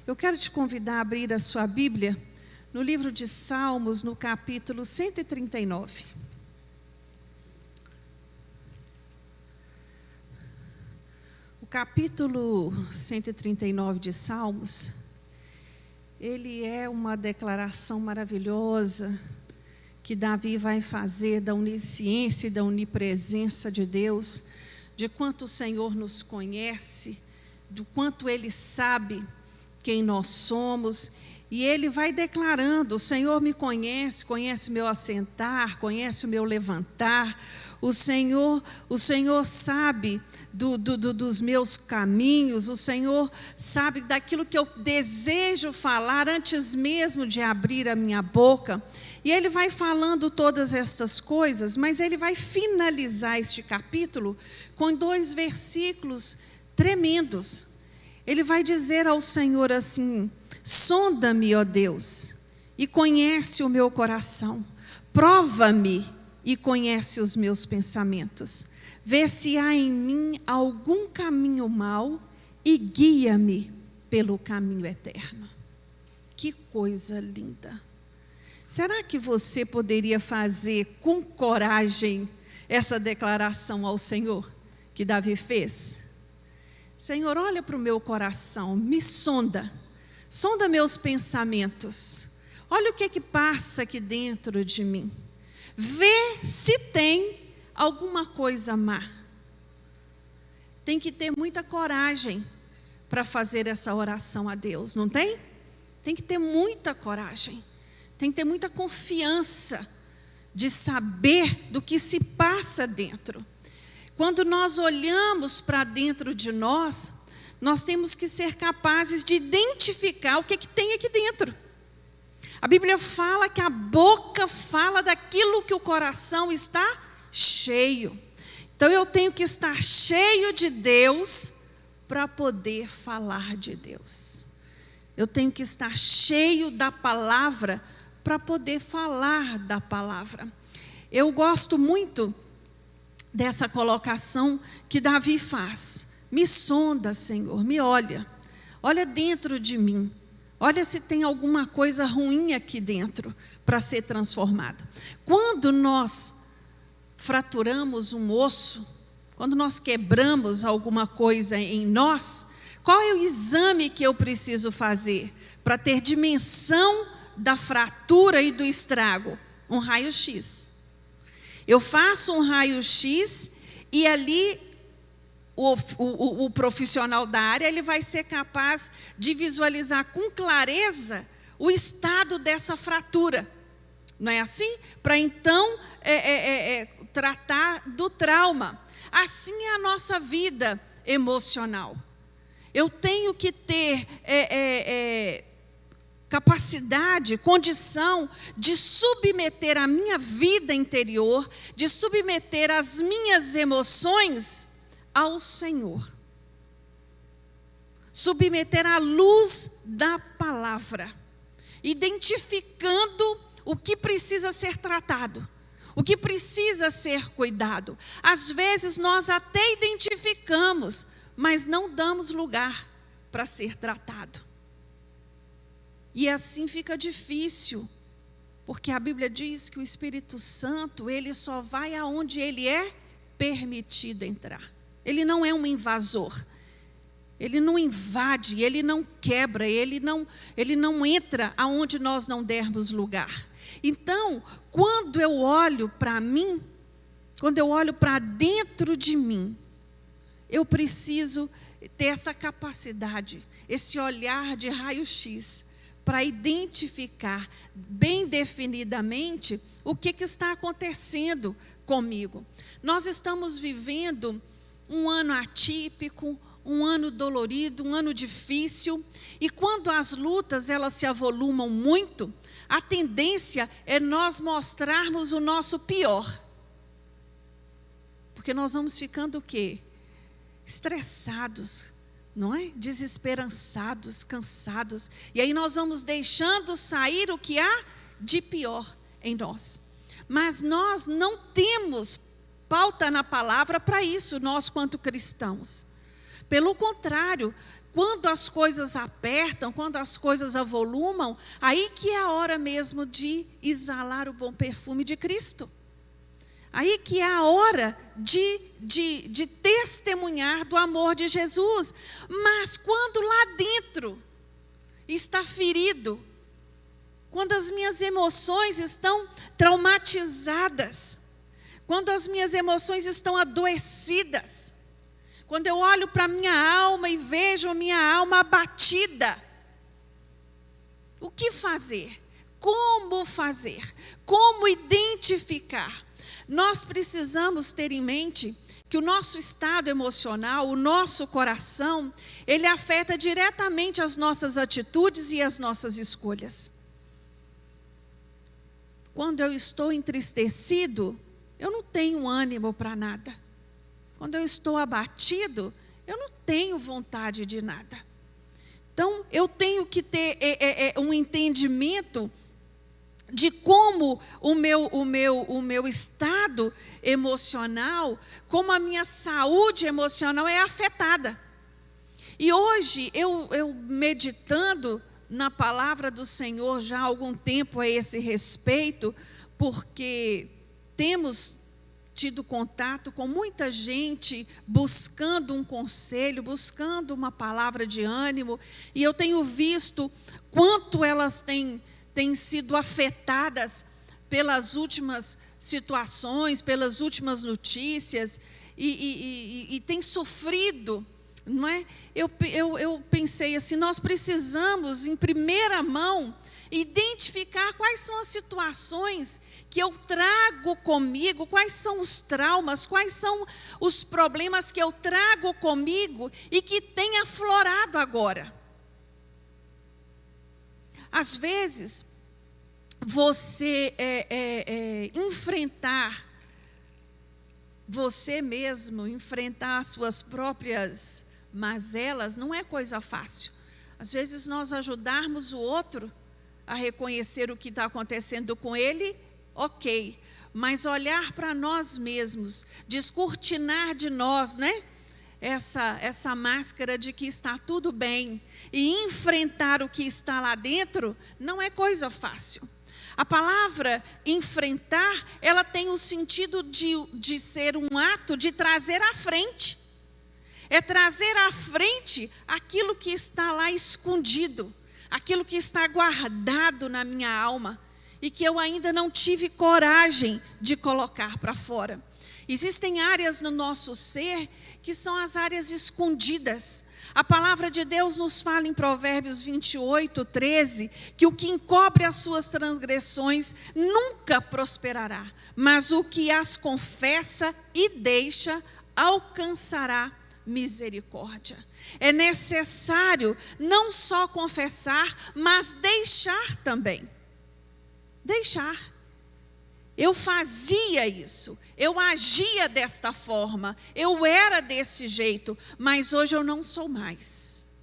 Eu quero te convidar a abrir a sua Bíblia no livro de Salmos, no capítulo 139. O capítulo 139 de Salmos, ele é uma declaração maravilhosa que Davi vai fazer da onisciência e da onipresença de Deus, de quanto o Senhor nos conhece, do quanto Ele sabe quem nós somos, e ele vai declarando: o Senhor me conhece, conhece o meu assentar, conhece o meu levantar, o Senhor sabe dos meus caminhos, o Senhor sabe daquilo que eu desejo falar antes mesmo de abrir a minha boca. E ele vai falando todas estas coisas, mas ele vai finalizar este capítulo com 2 versículos tremendos. Ele vai dizer ao Senhor assim: sonda-me, ó Deus, e conhece o meu coração. Prova-me e conhece os meus pensamentos. Vê se há em mim algum caminho mau e guia-me pelo caminho eterno. Que coisa linda! Será que você poderia fazer com coragem essa declaração ao Senhor que Davi fez? Senhor, olha para o meu coração, me sonda meus pensamentos, olha o que passa aqui dentro de mim, vê se tem alguma coisa má. Tem que ter muita coragem para fazer essa oração a Deus, não tem? Tem que ter muita coragem, tem que ter muita confiança de saber do que se passa dentro. Quando nós olhamos para dentro de nós temos que ser capazes de identificar o que tem aqui dentro. A Bíblia fala que a boca fala daquilo que o coração está cheio. Então eu tenho que estar cheio de Deus para poder falar de Deus. Eu tenho que estar cheio da palavra para poder falar da palavra. Eu gosto muito dessa colocação que Davi faz. Me sonda, Senhor, me olha dentro de mim, olha se tem alguma coisa ruim aqui dentro para ser transformada. Quando nós fraturamos um osso, quando nós quebramos alguma coisa em nós, qual é o exame que eu preciso fazer para ter dimensão da fratura e do estrago? Um raio-x. Eu faço um raio-x e ali o profissional da área ele vai ser capaz de visualizar com clareza o estado dessa fratura. Não é assim? Para então tratar do trauma. Assim é a nossa vida emocional. Eu tenho que ter capacidade, condição de submeter a minha vida interior, de submeter as minhas emoções ao Senhor. Submeter à luz da palavra, identificando o que precisa ser tratado, o que precisa ser cuidado. Às vezes nós até identificamos, mas não damos lugar para ser tratado. E assim fica difícil, porque a Bíblia diz que o Espírito Santo, ele só vai aonde ele é permitido entrar. Ele não é um invasor, ele não invade, ele não quebra, ele não entra aonde nós não dermos lugar. Então, quando eu olho para mim, quando eu olho para dentro de mim, eu preciso ter essa capacidade, esse olhar de raio-x, para identificar bem definidamente o que está acontecendo comigo. Nós estamos vivendo um ano atípico, um ano dolorido, um ano difícil, e quando as lutas elas se avolumam muito, a tendência é nós mostrarmos o nosso pior, porque nós vamos ficando o quê? Estressados, não é? Desesperançados, cansados, e aí nós vamos deixando sair o que há de pior em nós. Mas nós não temos pauta na palavra para isso, nós quanto cristãos. Pelo contrário, quando as coisas apertam, quando as coisas avolumam, aí que é a hora mesmo de exalar o bom perfume de Cristo. Aí que é a hora de testemunhar do amor de Jesus. Mas quando lá dentro está ferido, quando as minhas emoções estão traumatizadas, quando as minhas emoções estão adoecidas, quando eu olho para a minha alma e vejo a minha alma abatida, o que fazer? Como fazer? Como identificar? Nós precisamos ter em mente que o nosso estado emocional, o nosso coração, ele afeta diretamente as nossas atitudes e as nossas escolhas. Quando eu estou entristecido, eu não tenho ânimo para nada. Quando eu estou abatido, eu não tenho vontade de nada. Então, eu tenho que ter um entendimento de como o meu estado emocional, como a minha saúde emocional é afetada. E hoje, eu meditando na palavra do Senhor já há algum tempo a esse respeito, porque temos tido contato com muita gente buscando um conselho, buscando uma palavra de ânimo, e eu tenho visto quanto elas têm sido afetadas pelas últimas situações, pelas últimas notícias, e têm sofrido, não é? Eu pensei assim, nós precisamos, em primeira mão, identificar quais são as situações que eu trago comigo, quais são os traumas, quais são os problemas que eu trago comigo e que têm aflorado agora. Às vezes, você enfrentar, você mesmo, enfrentar as suas próprias mazelas, não é coisa fácil. Às vezes, nós ajudarmos o outro a reconhecer o que está acontecendo com ele, ok, mas olhar para nós mesmos, descortinar de nós, né? Essa máscara de que está tudo bem e enfrentar o que está lá dentro não é coisa fácil. A palavra enfrentar, ela tem o sentido de ser um ato de trazer à frente. É trazer à frente aquilo que está lá escondido, aquilo que está guardado na minha alma e que eu ainda não tive coragem de colocar para fora. Existem áreas no nosso ser que são as áreas escondidas. A palavra de Deus nos fala em Provérbios 28, 13, que o que encobre as suas transgressões nunca prosperará, mas o que as confessa e deixa alcançará misericórdia. É necessário não só confessar, mas deixar também. Deixar. Eu fazia isso, eu agia desta forma, eu era desse jeito, mas hoje eu não sou mais.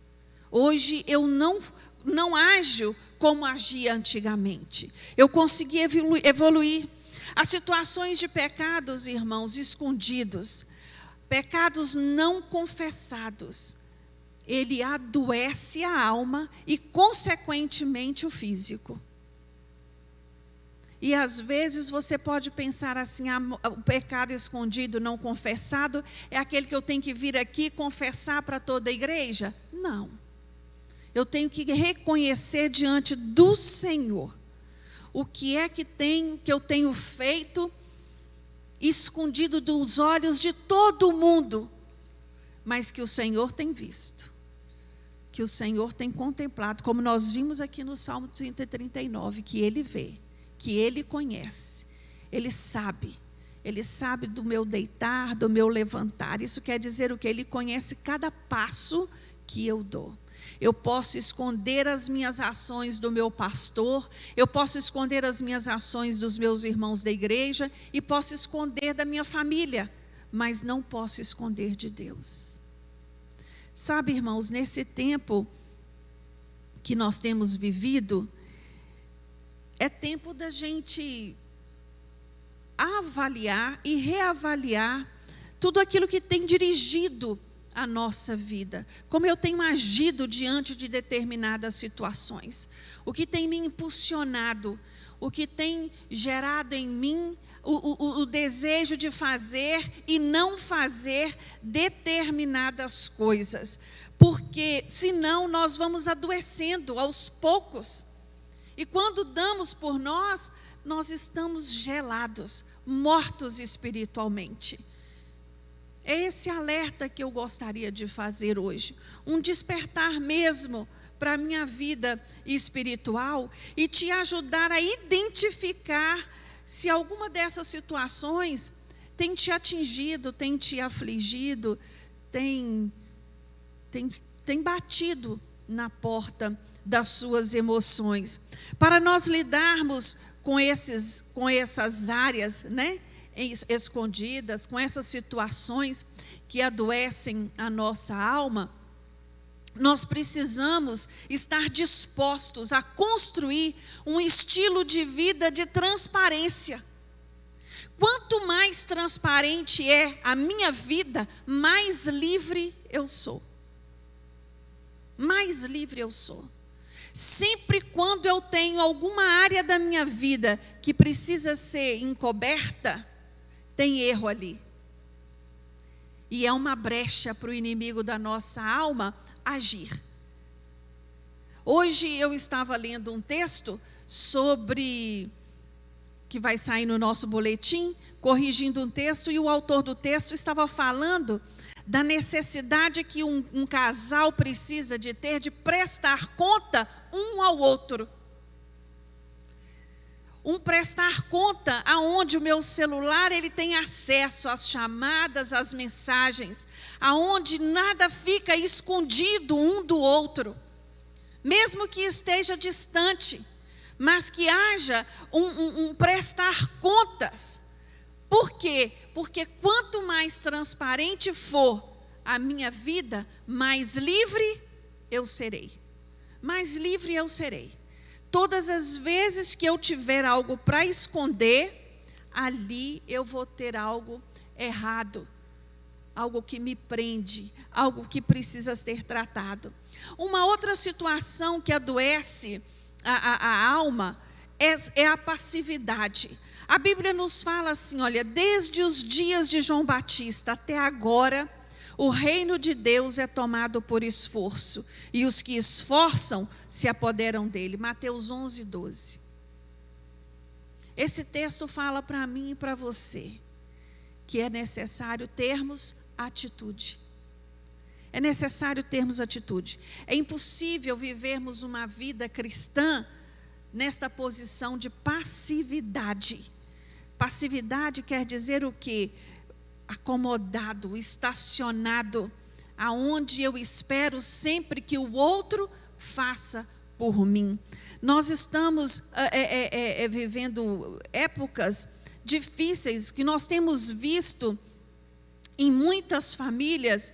Hoje eu não ajo como agia antigamente. Eu consegui evoluir. As situações de pecados, irmãos, escondidos, pecados não confessados, ele adoece a alma e, consequentemente, o físico. E às vezes você pode pensar assim, o pecado escondido, não confessado, é aquele que eu tenho que vir aqui confessar para toda a igreja? Não. Eu tenho que reconhecer diante do Senhor o que é que eu tenho feito escondido dos olhos de todo mundo, mas que o Senhor tem visto, que o Senhor tem contemplado, como nós vimos aqui no Salmo 139, que Ele vê, que Ele conhece, Ele sabe do meu deitar, do meu levantar. Isso quer dizer o que? Ele conhece cada passo que eu dou. Eu posso esconder as minhas ações do meu pastor, eu posso esconder as minhas ações dos meus irmãos da igreja e posso esconder da minha família, mas não posso esconder de Deus. Sabe, irmãos, nesse tempo que nós temos vivido, é tempo da gente avaliar e reavaliar tudo aquilo que tem dirigido a nossa vida, como eu tenho agido diante de determinadas situações, o que tem me impulsionado, o que tem gerado em mim o desejo de fazer e não fazer determinadas coisas, porque senão nós vamos adoecendo aos poucos, e quando damos por nós estamos gelados, mortos espiritualmente. É esse alerta que eu gostaria de fazer hoje, um despertar mesmo para a minha vida espiritual e te ajudar a identificar se alguma dessas situações tem te atingido, tem te afligido, tem batido na porta das suas emoções. Para nós lidarmos com essas áreas, né, escondidas, com essas situações que adoecem a nossa alma, nós precisamos estar dispostos a construir um estilo de vida de transparência. Quanto mais transparente é a minha vida, mais livre eu sou. Mais livre eu sou. Sempre quando eu tenho alguma área da minha vida que precisa ser encoberta, tem erro ali. E é uma brecha para o inimigo da nossa alma agir. Hoje eu estava lendo um texto que vai sair no nosso boletim, corrigindo um texto, e o autor do texto estava falando da necessidade que um casal precisa de ter de prestar conta um ao outro. Um prestar conta aonde o meu celular ele tem acesso às chamadas, às mensagens, aonde nada fica escondido um do outro, mesmo que esteja distante, mas que haja um prestar contas. Por quê? Porque quanto mais transparente for a minha vida, mais livre eu serei. Mais livre eu serei. Todas as vezes que eu tiver algo para esconder, ali eu vou ter algo errado, algo que me prende, algo que precisa ser tratado. Uma outra situação que adoece a alma é a passividade. A Bíblia nos fala assim, olha, desde os dias de João Batista até agora, o reino de Deus é tomado por esforço, e os que esforçam se apoderam dele. Mateus 11, 12. Esse texto fala para mim e para você que é necessário termos atitude. É necessário termos atitude. É impossível vivermos uma vida cristã nesta posição de passividade. Passividade quer dizer o quê? Acomodado, estacionado, aonde eu espero sempre que o outro faça por mim. Nós estamos vivendo épocas difíceis que nós temos visto em muitas famílias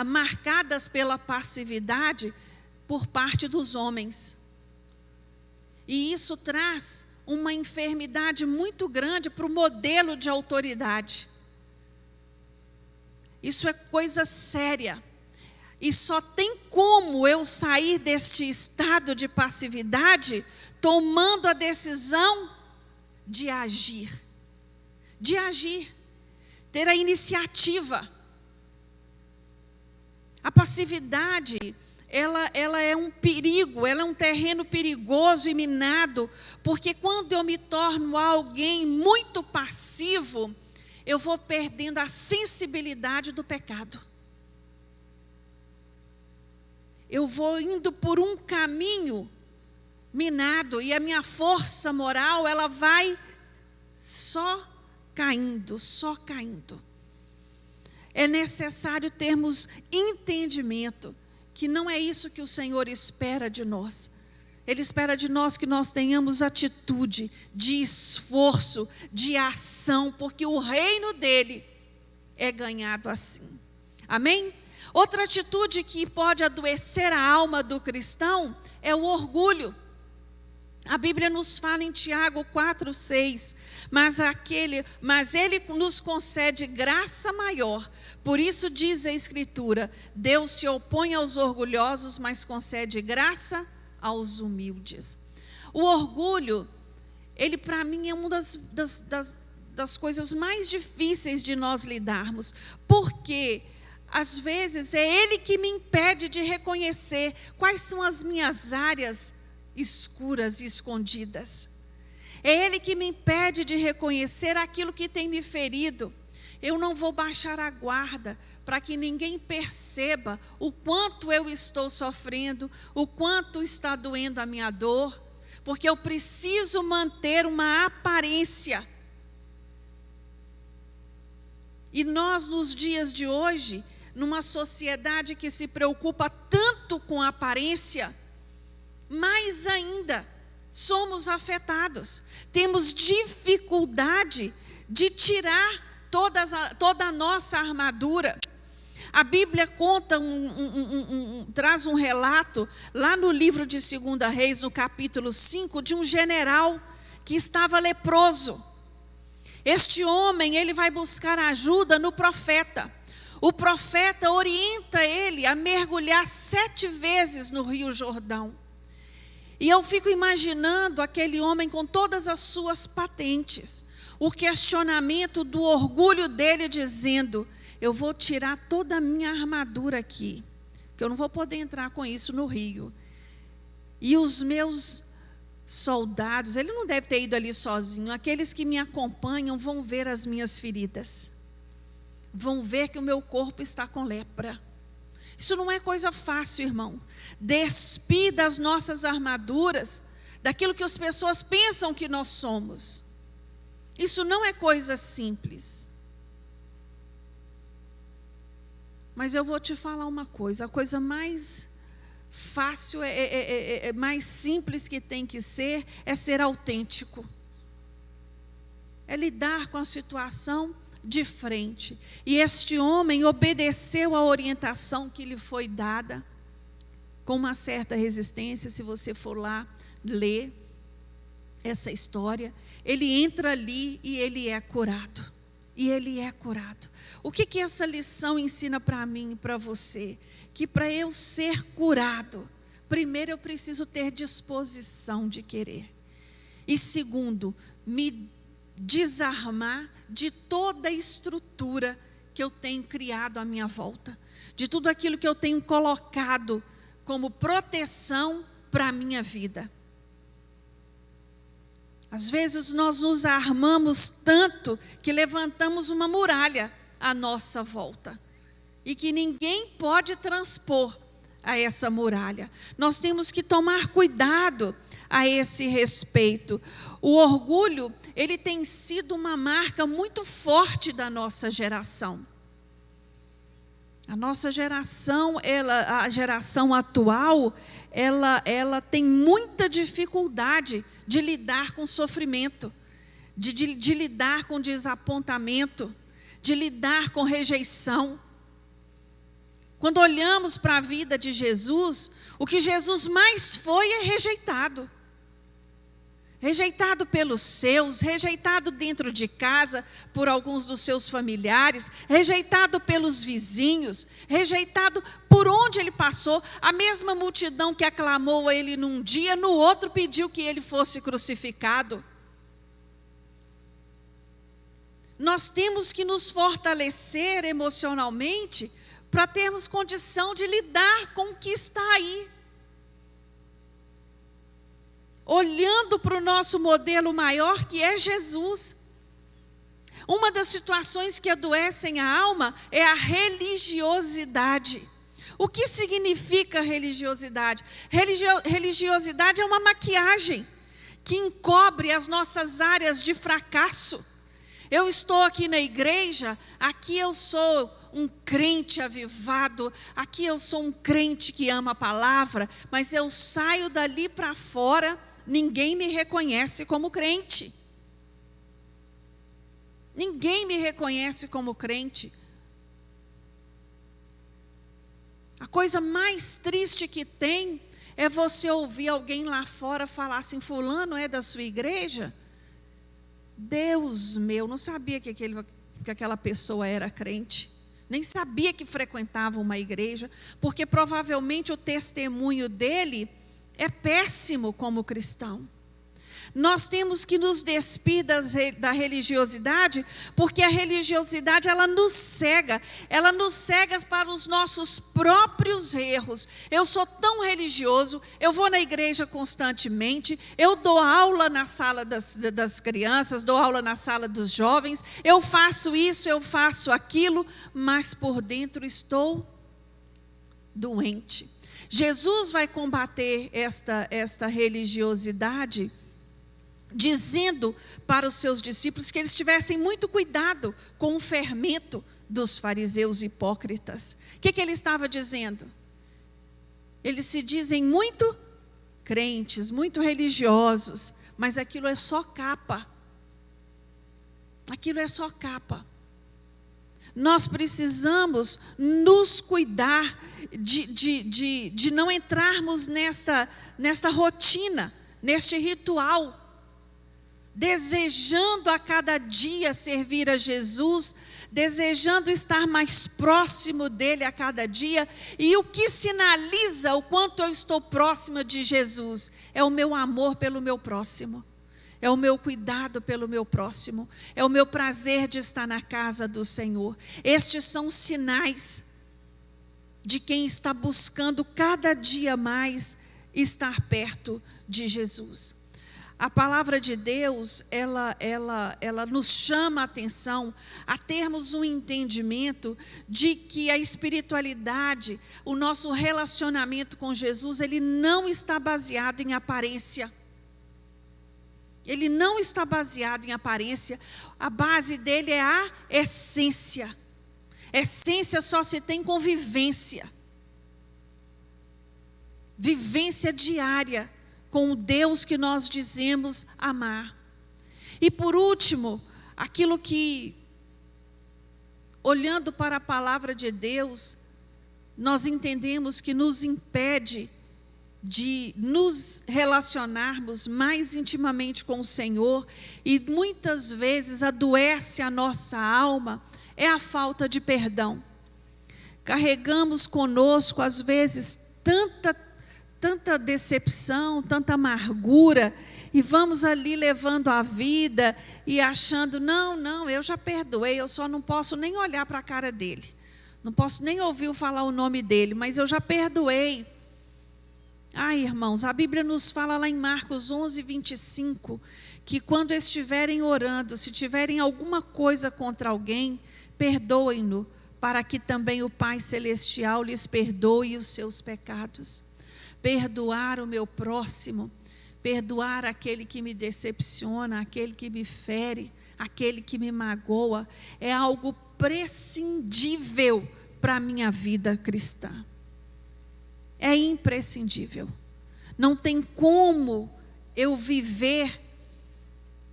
marcadas pela passividade por parte dos homens. E isso traz uma enfermidade muito grande para o modelo de autoridade. Isso é coisa séria. E só tem como eu sair deste estado de passividade tomando a decisão de agir. De agir. Ter a iniciativa. A passividade, ela é um perigo, ela é um terreno perigoso e minado, porque quando eu me torno alguém muito passivo, eu vou perdendo a sensibilidade do pecado. Eu vou indo por um caminho minado e a minha força moral, ela vai só caindo, só caindo. É necessário termos entendimento que não é isso que o Senhor espera de nós. Ele espera de nós que nós tenhamos atitude de esforço, de ação, porque o reino dele é ganhado assim. Amém? Outra atitude que pode adoecer a alma do cristão é o orgulho. A Bíblia nos fala em Tiago 4:6, mas Ele nos concede graça maior. Por isso diz a Escritura: Deus se opõe aos orgulhosos, mas concede graça aos humildes. O orgulho, ele para mim é uma das coisas mais difíceis de nós lidarmos, porque às vezes é ele que me impede de reconhecer quais são as minhas áreas escuras e escondidas. É ele que me impede de reconhecer aquilo que tem me ferido. Eu não vou baixar a guarda para que ninguém perceba o quanto eu estou sofrendo, o quanto está doendo a minha dor, porque eu preciso manter uma aparência. E nós, nos dias de hoje, numa sociedade que se preocupa tanto com a aparência, mais ainda somos afetados. Temos dificuldade de tirar toda a nossa armadura. A Bíblia conta, traz um relato, lá no livro de 2 Reis, no capítulo 5, de um general que estava leproso. Este homem, ele vai buscar ajuda no profeta. O profeta orienta ele a mergulhar 7 vezes no Rio Jordão. E eu fico imaginando aquele homem com todas as suas patentes, o questionamento do orgulho dele, dizendo: eu vou tirar toda a minha armadura aqui, que eu não vou poder entrar com isso no rio. E os meus soldados, ele não deve ter ido ali sozinho, aqueles que me acompanham vão ver as minhas feridas, vão ver que o meu corpo está com lepra. Isso não é coisa fácil, irmão. Despir das nossas armaduras, daquilo que as pessoas pensam que nós somos. Isso não é coisa simples. Mas eu vou te falar uma coisa: a coisa mais fácil, mais simples que tem que ser, é ser autêntico. É lidar com a situação de frente. E este homem obedeceu a orientação que lhe foi dada, com uma certa resistência. Se você for lá ler essa história, ele entra ali e ele é curado. E ele é curado. O que essa lição ensina para mim e para você? Que para eu ser curado, primeiro eu preciso ter disposição de querer. E segundo, me desarmar de toda a estrutura que eu tenho criado à minha volta, de tudo aquilo que eu tenho colocado como proteção para a minha vida. Às vezes nós nos armamos tanto que levantamos uma muralha à nossa volta e que ninguém pode transpor a essa muralha. Nós temos que tomar cuidado a esse respeito. O orgulho, ele tem sido uma marca muito forte da nossa geração. A nossa geração, a geração atual, ela tem muita dificuldade de lidar com sofrimento, de lidar com desapontamento, de lidar com rejeição. Quando olhamos para a vida de Jesus, o que Jesus mais foi é rejeitado. Rejeitado pelos seus, rejeitado dentro de casa por alguns dos seus familiares, rejeitado pelos vizinhos, rejeitado por onde ele passou. A mesma multidão que aclamou a ele num dia, no outro pediu que ele fosse crucificado. Nós temos que nos fortalecer emocionalmente para termos condição de lidar com o que está aí. Olhando para o nosso modelo maior, que é Jesus. Uma das situações que adoecem a alma é a religiosidade. O que significa religiosidade? Religiosidade é uma maquiagem que encobre as nossas áreas de fracasso. Eu estou aqui na igreja, aqui eu sou um crente avivado, aqui eu sou um crente que ama a palavra, mas eu saio dali para fora, ninguém me reconhece como crente. Ninguém me reconhece como crente. A coisa mais triste que tem é você ouvir alguém lá fora falar assim: fulano é da sua igreja? Deus meu, não sabia que aquela pessoa era crente, nem sabia que frequentava uma igreja, porque provavelmente o testemunho dele é péssimo como cristão. Nós temos que nos despir da religiosidade, porque a religiosidade ela nos cega para os nossos próprios erros. Eu sou tão religioso, eu vou na igreja constantemente, eu dou aula na sala das crianças, dou aula na sala dos jovens, eu faço isso, eu faço aquilo, mas por dentro estou doente. Jesus vai combater esta religiosidade, dizendo para os seus discípulos que eles tivessem muito cuidado com o fermento dos fariseus hipócritas. O que ele estava dizendo? Eles se dizem muito crentes, muito religiosos, mas aquilo é só capa. Aquilo é só capa. Nós precisamos nos cuidar de não entrarmos nesta rotina, neste ritual, desejando a cada dia servir a Jesus, desejando estar mais próximo dele a cada dia. E o que sinaliza o quanto eu estou próxima de Jesus é o meu amor pelo meu próximo, é o meu cuidado pelo meu próximo, é o meu prazer de estar na casa do Senhor. Estes são sinais de quem está buscando cada dia mais estar perto de Jesus. A palavra de Deus, ela nos chama a atenção a termos um entendimento de que a espiritualidade, o nosso relacionamento com Jesus, ele não está baseado em aparência. Ele não está baseado em aparência, a base dele é a essência. Essência só se tem com vivência. Vivência diária com o Deus que nós dizemos amar. E por último, aquilo que, olhando para a palavra de Deus, nós entendemos que nos impede de nos relacionarmos mais intimamente com o Senhor e muitas vezes adoece a nossa alma, é a falta de perdão. Carregamos conosco às vezes tanta decepção, tanta amargura, e vamos ali levando a vida e achando: não, eu já perdoei, eu só não posso nem olhar para a cara dele, não posso nem ouvir falar o nome dele, mas eu já perdoei. Ai, irmãos, a Bíblia nos fala lá em Marcos 11:25, que quando estiverem orando, se tiverem alguma coisa contra alguém, perdoem-no, para que também o Pai Celestial lhes perdoe os seus pecados. Perdoar o meu próximo, perdoar aquele que me decepciona, aquele que me fere, aquele que me magoa, é algo prescindível para a minha vida cristã. É imprescindível. Não tem como eu viver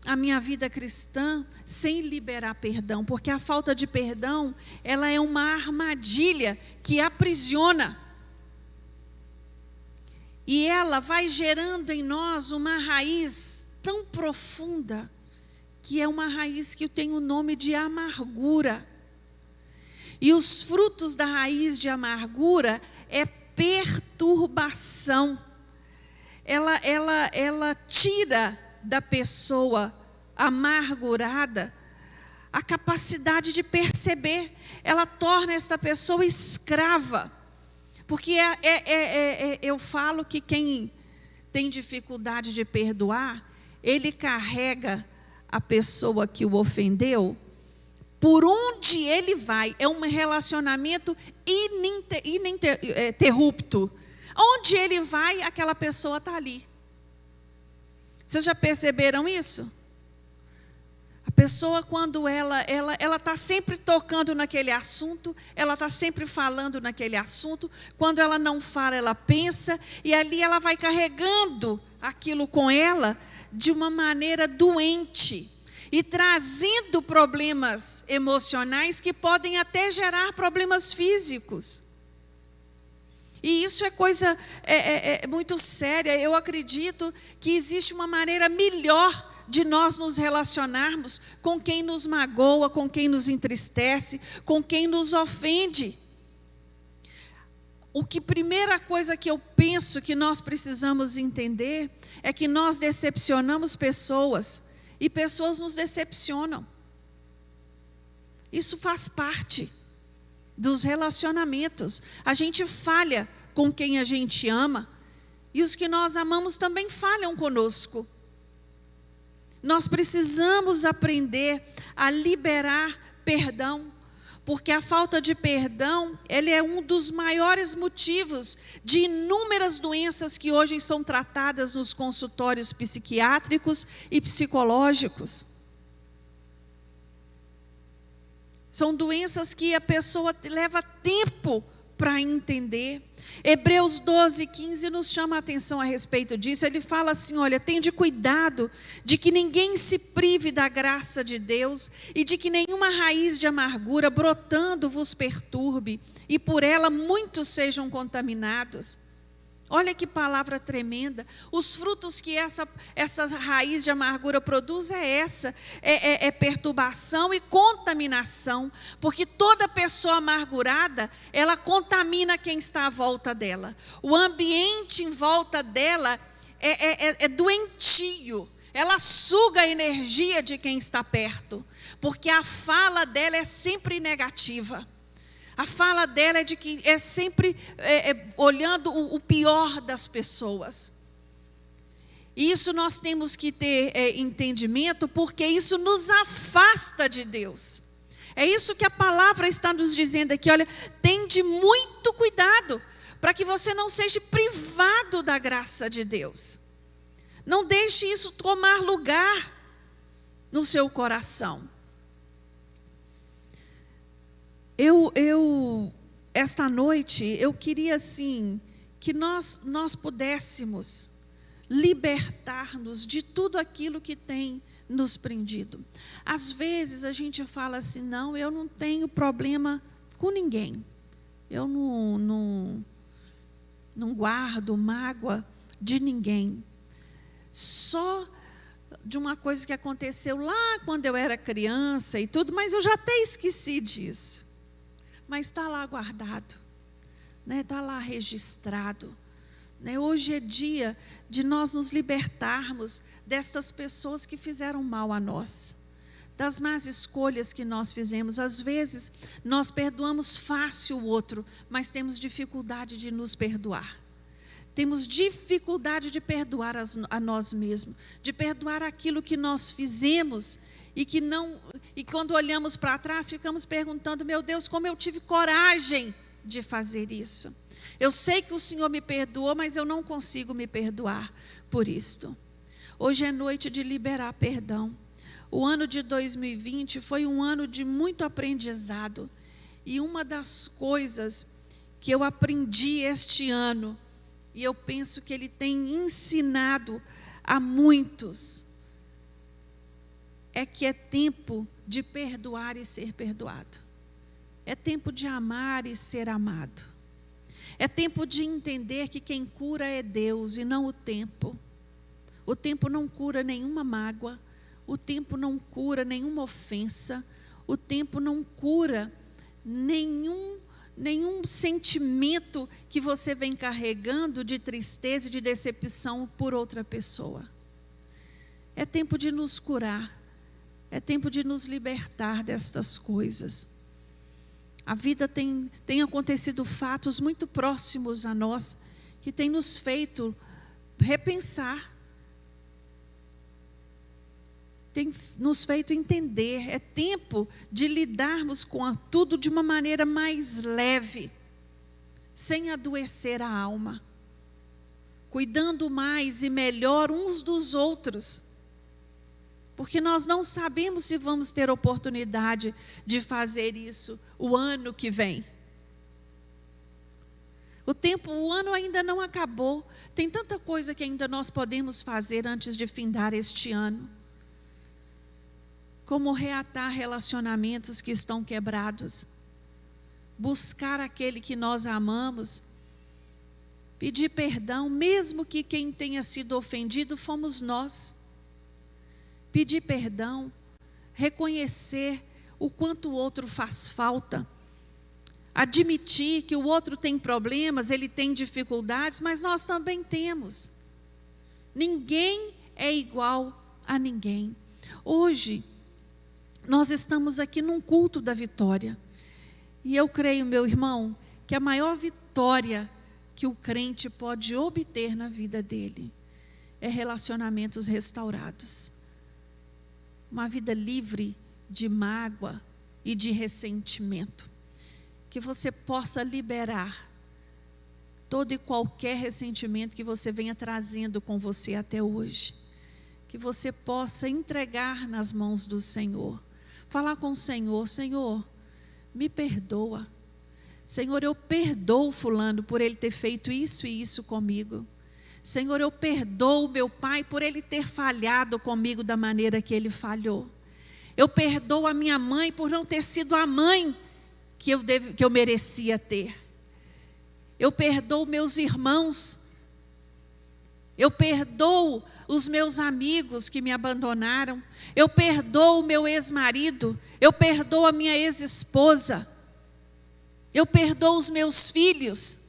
a minha vida cristã sem liberar perdão, porque a falta de perdão, ela é uma armadilha que aprisiona. E ela vai gerando em nós uma raiz tão profunda, que é uma raiz que tem o nome de amargura. E os frutos da raiz de amargura é perturbação. Ela tira da pessoa amargurada a capacidade de perceber. Ela torna esta pessoa escrava. Porque eu falo que quem tem dificuldade de perdoar, ele carrega a pessoa que o ofendeu por onde ele vai. É um relacionamento ininterrupto. Onde ele vai, aquela pessoa está ali. Vocês já perceberam isso? A pessoa, quando ela está sempre tocando naquele assunto, ela está sempre falando naquele assunto. Quando ela não fala, ela pensa, e ali ela vai carregando aquilo com ela de uma maneira doente e trazendo problemas emocionais que podem até gerar problemas físicos. E isso é coisa muito séria. Eu acredito que existe uma maneira melhor de nós nos relacionarmos com quem nos magoa, com quem nos entristece, com quem nos ofende. Primeira coisa que eu penso que nós precisamos entender é que nós decepcionamos pessoas e pessoas nos decepcionam. Isso faz parte dos relacionamentos. A gente falha com quem a gente ama e os que nós amamos também falham conosco. Nós precisamos aprender a liberar perdão, porque a falta de perdão, ele é um dos maiores motivos de inúmeras doenças que hoje são tratadas nos consultórios psiquiátricos e psicológicos. São doenças que a pessoa leva tempo para entender. Hebreus 12:15 nos chama a atenção a respeito disso. Ele fala assim: olha, tende cuidado de que ninguém se prive da graça de Deus e de que nenhuma raiz de amargura brotando vos perturbe e por ela muitos sejam contaminados. Olha que palavra tremenda. Os frutos que essa raiz de amargura produz é perturbação e contaminação, porque toda pessoa amargurada, ela contamina quem está à volta dela. O ambiente em volta dela é doentio, ela suga a energia de quem está perto, porque a fala dela é sempre negativa. A fala dela é de que é sempre olhando o pior das pessoas. E isso nós temos que ter entendimento, porque isso nos afasta de Deus. É isso que a palavra está nos dizendo aqui. Olha, tende muito cuidado para que você não seja privado da graça de Deus. Não deixe isso tomar lugar no seu coração. Esta noite, eu queria assim, que nós pudéssemos libertar-nos de tudo aquilo que tem nos prendido. Às vezes a gente fala assim, não, eu não tenho problema com ninguém. Eu não guardo mágoa de ninguém. Só de uma coisa que aconteceu lá quando eu era criança e tudo, mas eu já até esqueci disso. Mas está lá guardado, né? Está lá registrado. Né? Hoje é dia de nós nos libertarmos destas pessoas que fizeram mal a nós, das más escolhas que nós fizemos. Às vezes nós perdoamos fácil o outro, mas temos dificuldade de nos perdoar. Temos dificuldade de perdoar a nós mesmos, de perdoar aquilo que nós fizemos e quando olhamos para trás ficamos perguntando, meu Deus, como eu tive coragem de fazer isso. Eu sei que o Senhor me perdoou, mas eu não consigo me perdoar por isto. Hoje é noite de liberar perdão. O ano de 2020 foi um ano de muito aprendizado. E uma das coisas que eu aprendi este ano, e eu penso que ele tem ensinado a muitos, é que é tempo de perdoar e ser perdoado. É tempo de amar e ser amado. É tempo de entender que quem cura é Deus e não o tempo. O tempo não cura nenhuma mágoa. O tempo não cura nenhuma ofensa. O tempo não cura nenhum sentimento que você vem carregando de tristeza e de decepção por outra pessoa. É tempo de nos curar. É tempo de nos libertar destas coisas. A vida tem acontecido fatos muito próximos a nós, que tem nos feito repensar, tem nos feito entender. É tempo de lidarmos com tudo de uma maneira mais leve, sem adoecer a alma, cuidando mais e melhor uns dos outros. Porque nós não sabemos se vamos ter oportunidade de fazer isso o ano que vem. O ano ainda não acabou. Tem tanta coisa que ainda nós podemos fazer antes de findar este ano. Como reatar relacionamentos que estão quebrados. Buscar aquele que nós amamos Pedir perdão, mesmo que quem tenha sido ofendido fomos nós. Pedir perdão, reconhecer o quanto o outro faz falta, admitir que o outro tem problemas, ele tem dificuldades, mas nós também temos. Ninguém é igual a ninguém. Hoje, nós estamos aqui num culto da vitória. E eu creio, meu irmão, que a maior vitória que o crente pode obter na vida dele é relacionamentos restaurados. Uma vida livre de mágoa e de ressentimento. Que você possa liberar todo e qualquer ressentimento que você venha trazendo com você até hoje. Que você possa entregar nas mãos do Senhor. Falar com o Senhor: Senhor, me perdoa. Senhor, eu perdoo fulano por ele ter feito isso e isso comigo. Senhor, eu perdoo meu pai por ele ter falhado comigo da maneira que ele falhou. Eu perdoo a minha mãe por não ter sido a mãe que eu merecia ter. Eu perdoo meus irmãos. Eu perdoo os meus amigos que me abandonaram. Eu perdoo o meu ex-marido. Eu perdoo a minha ex-esposa. Eu perdoo os meus filhos.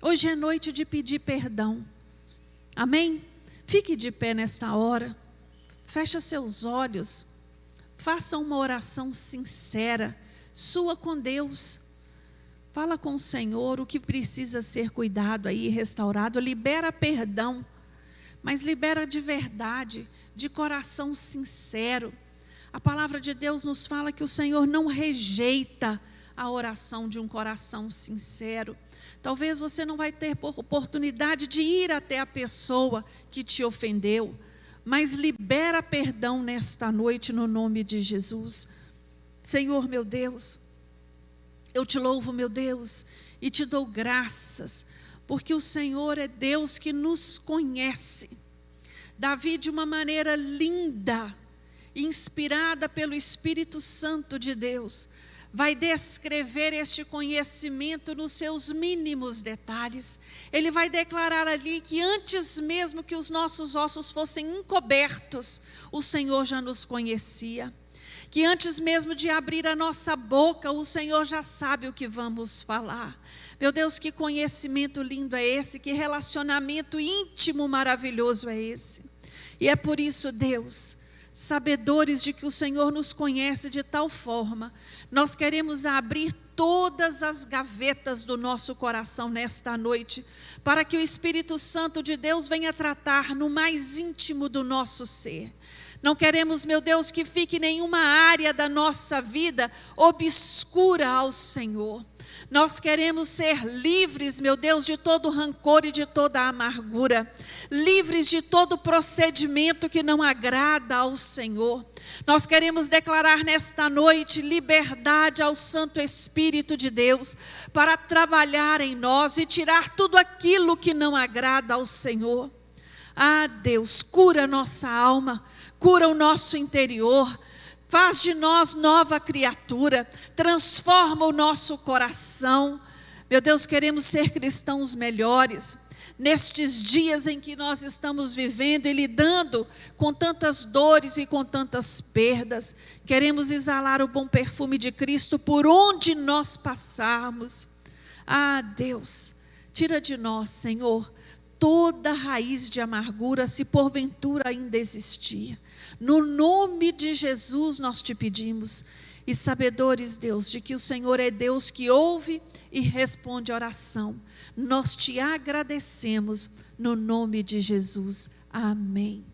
Hoje é noite de pedir perdão. Amém? Fique de pé nesta hora. Feche seus olhos. Faça uma oração sincera, sua com Deus. Fala com o Senhor o que precisa ser cuidado aí, restaurado. Libera perdão, mas libera de verdade, de coração sincero. A palavra de Deus nos fala que o Senhor não rejeita a oração de um coração sincero. Talvez você não vai ter oportunidade de ir até a pessoa que te ofendeu, mas libera perdão nesta noite no nome de Jesus. Senhor meu Deus, eu te louvo, meu Deus, e te dou graças, porque o Senhor é Deus que nos conhece. Davi, de uma maneira linda, inspirada pelo Espírito Santo de Deus, vai descrever este conhecimento nos seus mínimos detalhes. Ele vai declarar ali que antes mesmo que os nossos ossos fossem encobertos, o Senhor já nos conhecia. Que antes mesmo de abrir a nossa boca, o Senhor já sabe o que vamos falar. Meu Deus, que conhecimento lindo é esse, que relacionamento íntimo maravilhoso é esse. E é por isso, Deus, sabedores de que o Senhor nos conhece de tal forma, nós queremos abrir todas as gavetas do nosso coração nesta noite, para que o Espírito Santo de Deus venha tratar no mais íntimo do nosso ser. Não queremos, meu Deus, que fique nenhuma área da nossa vida obscura ao Senhor. Nós queremos ser livres, meu Deus, de todo rancor e de toda amargura, livres de todo procedimento que não agrada ao Senhor. Nós queremos declarar nesta noite liberdade ao Santo Espírito de Deus para trabalhar em nós e tirar tudo aquilo que não agrada ao Senhor. Ah, Deus, cura nossa alma, cura o nosso interior, faz de nós nova criatura, transforma o nosso coração. Meu Deus, queremos ser cristãos melhores. Nestes dias em que nós estamos vivendo e lidando com tantas dores e com tantas perdas, queremos exalar o bom perfume de Cristo por onde nós passarmos. Ah, Deus, tira de nós, Senhor, toda raiz de amargura, se porventura ainda existir. No nome de Jesus nós te pedimos, e sabedores, Deus, de que o Senhor é Deus que ouve e responde a oração. Nós te agradecemos no nome de Jesus. Amém.